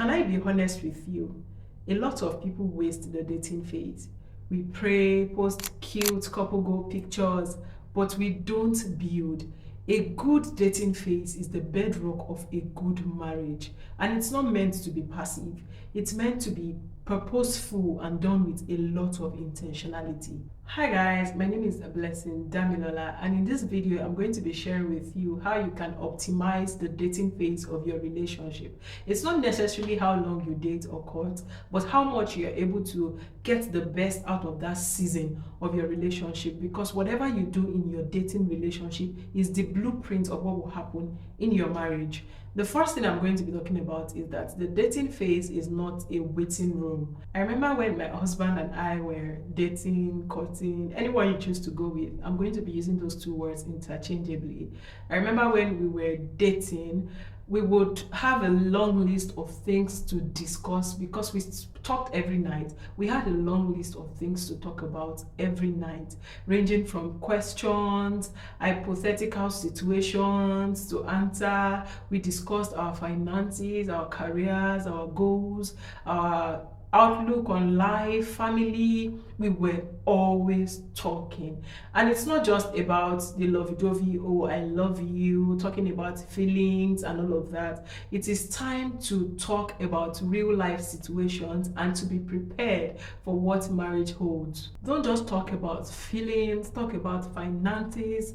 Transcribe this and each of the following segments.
Can I be honest with you? A lot of people waste the dating phase. We pray, post cute couple goal pictures, but we don't build. A good dating phase is the bedrock of a good marriage, and it's not meant to be passive. It's meant to be purposeful and done with a lot of intentionality. Hi guys, my name is Blessing Damilola, and in this video I'm going to be sharing with you how you can optimize the dating phase of your relationship. It's not necessarily how long you date or court, but how much you're able to get the best out of that season of your relationship, because whatever you do in your dating relationship is the blueprint of what will happen in your marriage. The first thing I'm going to be talking about is that the dating phase is not a waiting room. I remember when my husband and I were dating, courting, anyone you choose to go with, I'm going to be using those two words interchangeably. I remember when we were dating, we would have a long list of things to discuss because we talked every night. We had a long list of things to talk about every night, ranging from questions, hypothetical situations to answer. We discussed our finances, our careers, our goals, our outlook on life, family. We were always talking, and it's not just about the lovey-dovey, oh I love you, talking about feelings and all of that. It is time to talk about real life situations and to be prepared for what marriage holds. Don't just talk about feelings, talk about finances,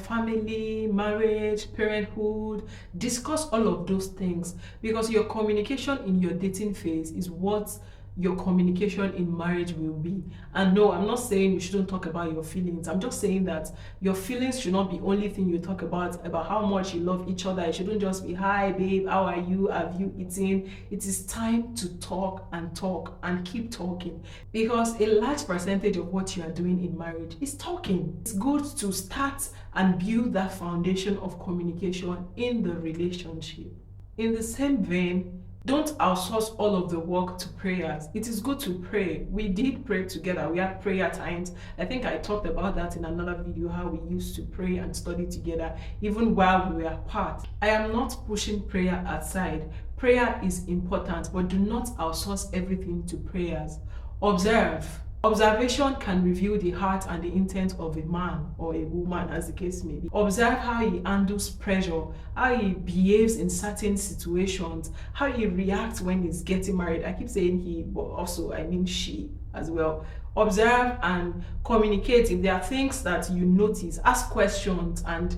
family, marriage, parenthood. Discuss all of those things, because your communication in your dating phase is what your communication in marriage will be. And no, I'm not saying you shouldn't talk about your feelings. I'm just saying that your feelings should not be only thing you talk about how much you love each other. It shouldn't just be, hi babe, how are you, have you eaten? It is time to talk and keep talking, because a large percentage of what you are doing in marriage is talking. It's good to start and build that foundation of communication in the relationship. In the same vein, don't outsource all of the work to prayers. It is good to pray. We did pray together. We had prayer times. I think I talked about that in another video, how we used to pray and study together even while we were apart. I am not pushing prayer aside. Prayer is important, but do not outsource everything to prayers. Observe. Observation can reveal the heart and the intent of a man or a woman, as the case may be. Observe how he handles pressure, how he behaves in certain situations, how he reacts when he's getting married. I keep saying he, but also I mean she as well. Observe and communicate. If there are things that you notice, ask questions and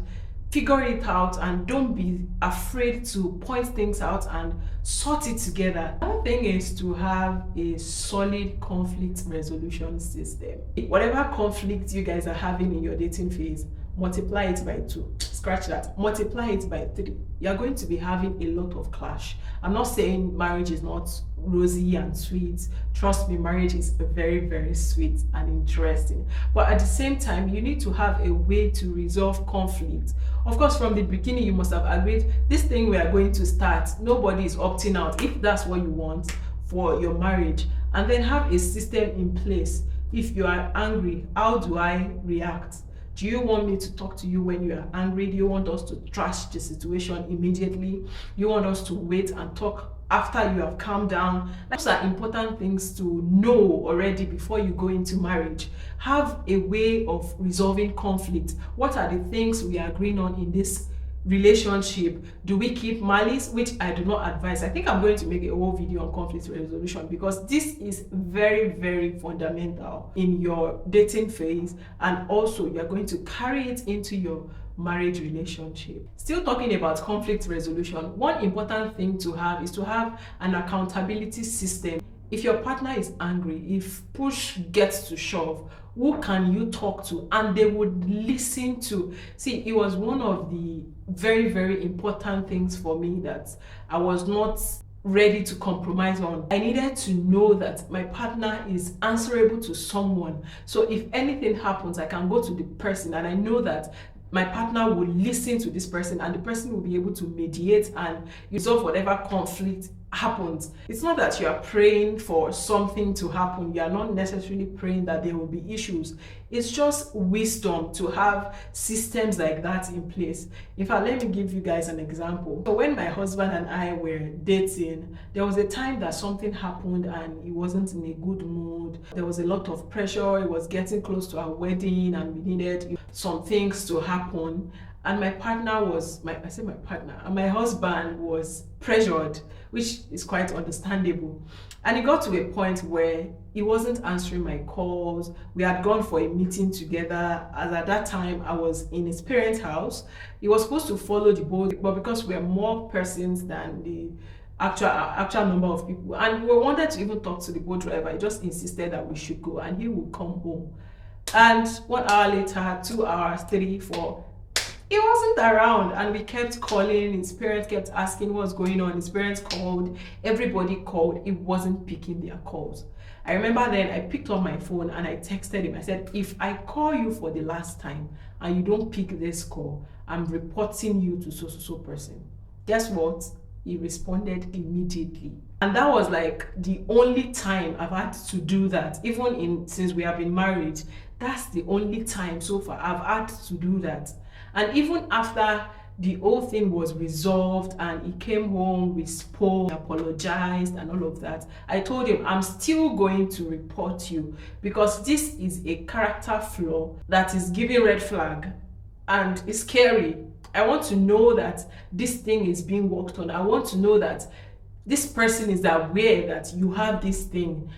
figure it out, and don't be afraid to point things out and sort it together. Another thing is to have a solid conflict resolution system. Whatever conflict you guys are having in your dating phase, multiply it by 2. Scratch that. Multiply it by 3. You're going to be having a lot of clash. I'm not saying marriage is not rosy and sweet. Trust me, marriage is very, very sweet and interesting. But at the same time, you need to have a way to resolve conflict. Of course, from the beginning, you must have agreed this thing we are going to start. Nobody is opting out if that's what you want for your marriage. And then have a system in place. If you are angry, how do I react? Do you want me to talk to you when you are angry? Do you want us to trash the situation immediately? Do you want us to wait and talk after you have calmed down? Those are important things to know already before you go into marriage. Have a way of resolving conflict. What are the things we are agreeing on in this relationship? Do we keep malice, which I do not advise? I think I'm going to make a whole video on conflict resolution, because this is very, very fundamental in your dating phase, and also you're going to carry it into your marriage relationship. Still talking about conflict resolution, one important thing to have is to have an accountability system. If your partner is angry, if push gets to shove, who can you talk to and they would listen to? See, it was one of the very, very important things for me that I was not ready to compromise on. I needed to know that my partner is answerable to someone. So if anything happens, I can go to the person, and I know that my partner will listen to this person, and the person will be able to mediate and resolve whatever conflict happens. It's not that you are praying for something to happen. You are not necessarily praying that there will be issues. It's just wisdom to have systems like that in place. In fact, let me give you guys an example. So when my husband and I were dating, there was a time that something happened and he wasn't in a good mood. There was a lot of pressure. It was getting close to our wedding and we needed some things to happen. And my partner was, my partner, and my husband was pressured, which is quite understandable. And it got to a point where he wasn't answering my calls. We had gone for a meeting together, as at that time I was in his parents' house. He was supposed to follow the boat, but because we are more persons than the actual number of people, and we wanted to even talk to the boat driver, he just insisted that we should go and he would come home. And 1 hour later, 2 hours, 3, 4, he wasn't around, and we kept calling. His parents kept asking what's going on. His parents called, everybody called. He wasn't picking their calls. I remember then I picked up my phone and I texted him. I said, if I call you for the last time and you don't pick this call, I'm reporting you to so person. Guess what? He responded immediately. And that was like the only time I've had to do that. Even since we have been married, that's the only time so far I've had to do that. And even after the whole thing was resolved and he came home, we spoke, apologized and all of that, I told him, I'm still going to report you because this is a character flaw that is giving red flag and it's scary. I want to know that this thing is being worked on. I want to know that this person is aware that you have this thing.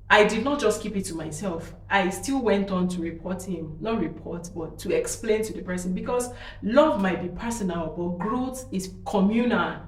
I did not just keep it to myself. I still went on to report him, not report, but to explain to the person, because love might be personal, but growth is communal.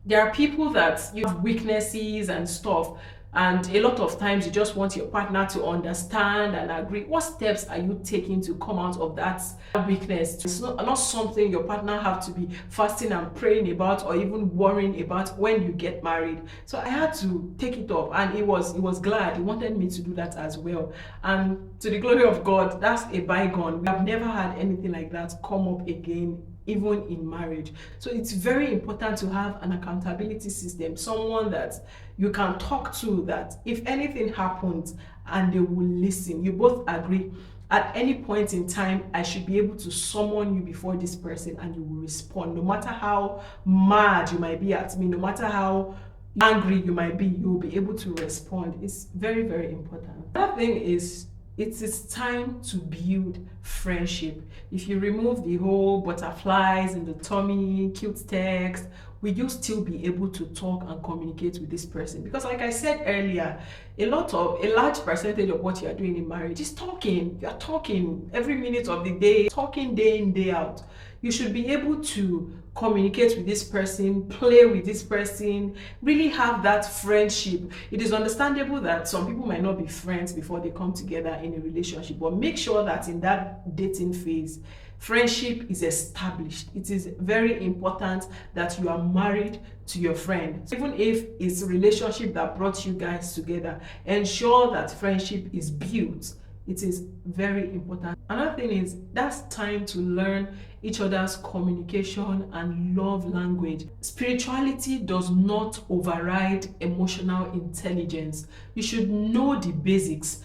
There are people that you have weaknesses and stuff, and a lot of times you just want your partner to understand and agree. What steps are you taking to come out of that weakness? It's not something your partner have to be fasting and praying about or even worrying about when you get married. So I had to take it up, and he was glad. He wanted me to do that as well. And to the glory of God, that's a bygone. We have never had anything like that come up again, even in marriage. So it's very important to have an accountability system, someone that you can talk to, that if anything happens and they will listen, you both agree at any point in time, I should be able to summon you before this person and you will respond. No matter how mad you might be at me, no matter how angry you might be, you will be able to respond. It's very, very important. Another thing is, it is time to build friendship. If you remove the whole butterflies in the tummy, cute text, will you still be able to talk and communicate with this person? Because like I said earlier, a large percentage of what you are doing in marriage is talking. You are talking every minute of the day, talking day in, day out. You should be able to communicate with this person, play with this person, really have that friendship. It is understandable that some people might not be friends before they come together in a relationship, but make sure that in that dating phase, friendship is established. It is very important that you are married to your friend. So even if it's a relationship that brought you guys together, ensure that friendship is built. It is very important. Another thing is, that's time to learn each other's communication and love language. Spirituality does not override emotional intelligence. You should know the basics.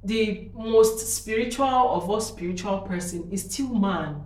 The most spiritual of all spiritual person is still man.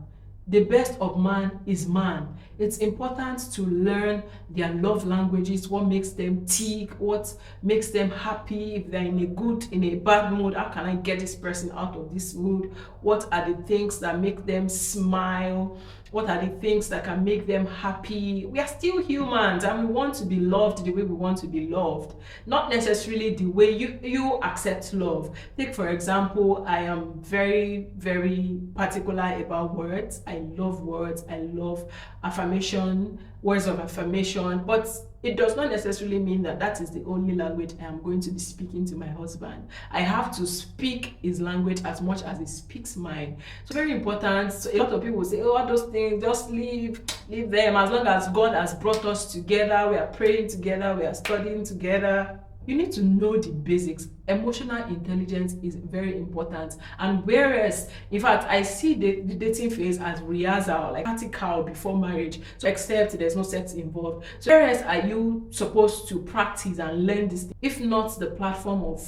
The best of man is man. It's important to learn their love languages, what makes them tick, what makes them happy, if they're in a good, in a bad mood, how can I get this person out of this mood? What are the things that make them smile? What are the things that can make them happy? We are still humans and we want to be loved the way we want to be loved, not necessarily the way you accept love. Take for example, I am very, very particular about words. I love words. I love affirmation, words of affirmation, but it does not necessarily mean that that is the only language I am going to be speaking to my husband. I have to speak his language as much as he speaks mine. So very important. So a lot of people say, oh, all those things, just leave them. As long as God has brought us together, we are praying together, we are studying together, You need to know the basics. Emotional intelligence is very important. And whereas, in fact, I see the dating phase as rehearsal, like practical before marriage, so except there's no sex involved. So whereas are you supposed to practice and learn this thing, if not the platform of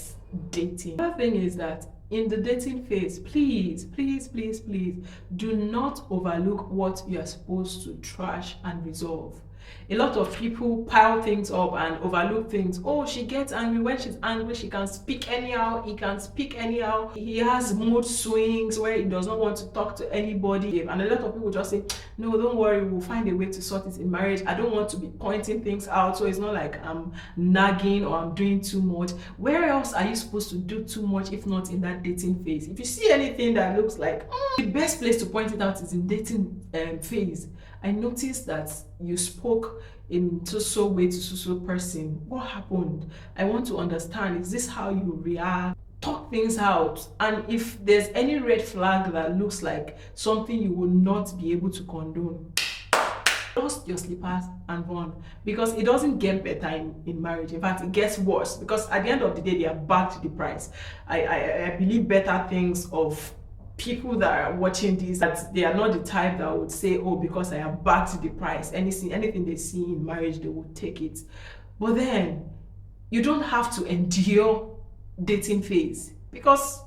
dating? The other thing is that in the dating phase, please, please, please, please do not overlook what you are supposed to trash and resolve. A lot of people pile things up and overlook things. Oh, she gets angry. When she's angry, she can speak anyhow. He can speak anyhow. He has mood swings where he does not want to talk to anybody. And a lot of people just say, no, don't worry, we'll find a way to sort it in marriage. I don't want to be pointing things out, so it's not like I'm nagging or I'm doing too much. Where else are you supposed to do too much if not in that dating phase? If you see anything that looks like, the best place to point it out is in dating phase. I noticed that you spoke in so way to so person. What happened? I want to understand. Is this how you react? Talk things out. And if there's any red flag that looks like something you will not be able to condone, dust your slippers and run, because it doesn't get better in marriage. In fact, it gets worse, because at the end of the day, they are back to the price. I believe better things of people that are watching this, that they are not the type that would say, oh, because I am back to the price, anything they see in marriage, they would take it. But then you don't have to endure dating phase, because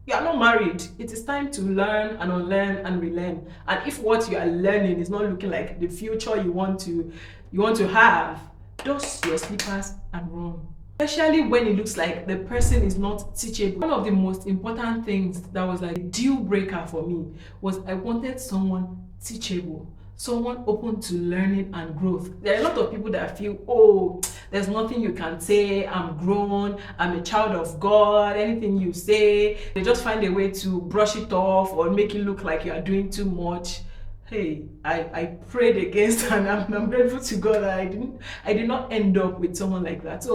you are not married. It is time to learn and unlearn and relearn. And if what you are learning is not looking like the future you want to have, dust your slippers and run. Especially when it looks like the person is not teachable. One of the most important things that was like a deal breaker for me was I wanted someone teachable, someone open to learning and growth. There are a lot of people that feel, oh, there's nothing you can say, I'm grown, I'm a child of God, anything you say, they just find a way to brush it off or make it look like you are doing too much. Hey, I prayed against, and I'm grateful to God that I did not end up with someone like that. So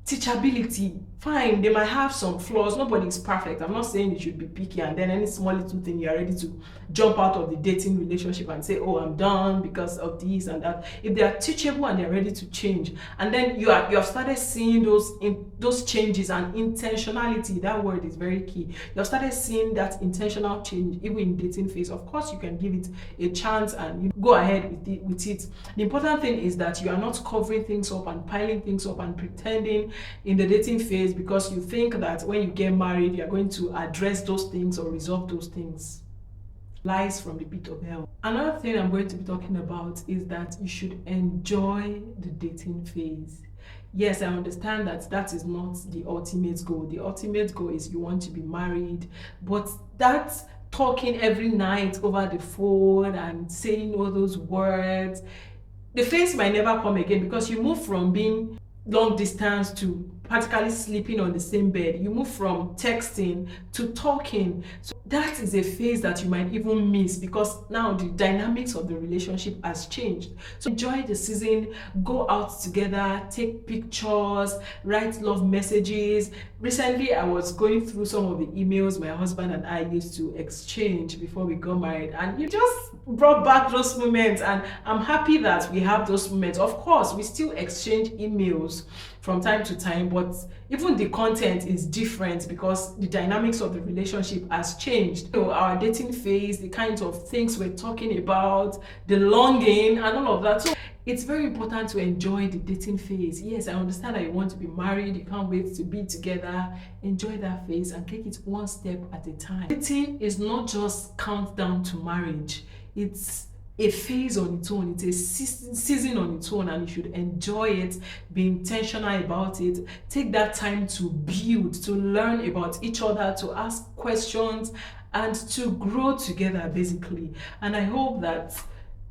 teachability, fine, they might have some flaws, nobody is perfect. I'm not saying you should be picky and then any small little thing you're ready to jump out of the dating relationship and say, oh, I'm done because of this and that. If they are teachable and they're ready to change, and then you have started seeing those changes, and intentionality, that word is very key. You have started seeing that intentional change even in dating phase. Of course, you can give it a chance and you go ahead with it. The important thing is that you are not covering things up and piling things up and pretending in the dating phase because you think that when you get married you're going to address those things or resolve those things. Lies from the pit of hell. Another thing I'm going to be talking about is that you should enjoy the dating phase. Yes, I understand that that is not the ultimate goal. The ultimate goal is you want to be married, but that's talking every night over the phone and saying all those words. The phase might never come again, because you move from being long distance to practically sleeping on the same bed. You move from texting to talking. So that is a phase that you might even miss, because now the dynamics of the relationship has changed. So enjoy the season, go out together, take pictures, write love messages. Recently, I was going through some of the emails my husband and I used to exchange before we got married, and you just brought back those moments, and I'm happy that we have those moments. Of course, we still exchange emails from time to time, but even the content is different because the dynamics of the relationship has changed. So our dating phase, the kinds of things we're talking about, the longing and all of that. So it's very important to enjoy the dating phase. Yes, I understand that you want to be married, you can't wait to be together. Enjoy that phase and take it one step at a time. Dating is not just countdown to marriage. It's a phase on its own. It's a season on its own, and you should enjoy it, be intentional about it, take that time to build, to learn about each other, to ask questions, and to grow together basically. And I hope that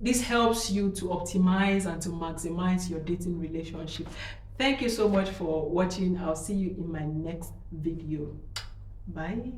this helps you to optimize and to maximize your dating relationship. Thank you so much for watching. I'll see you in my next video. Bye.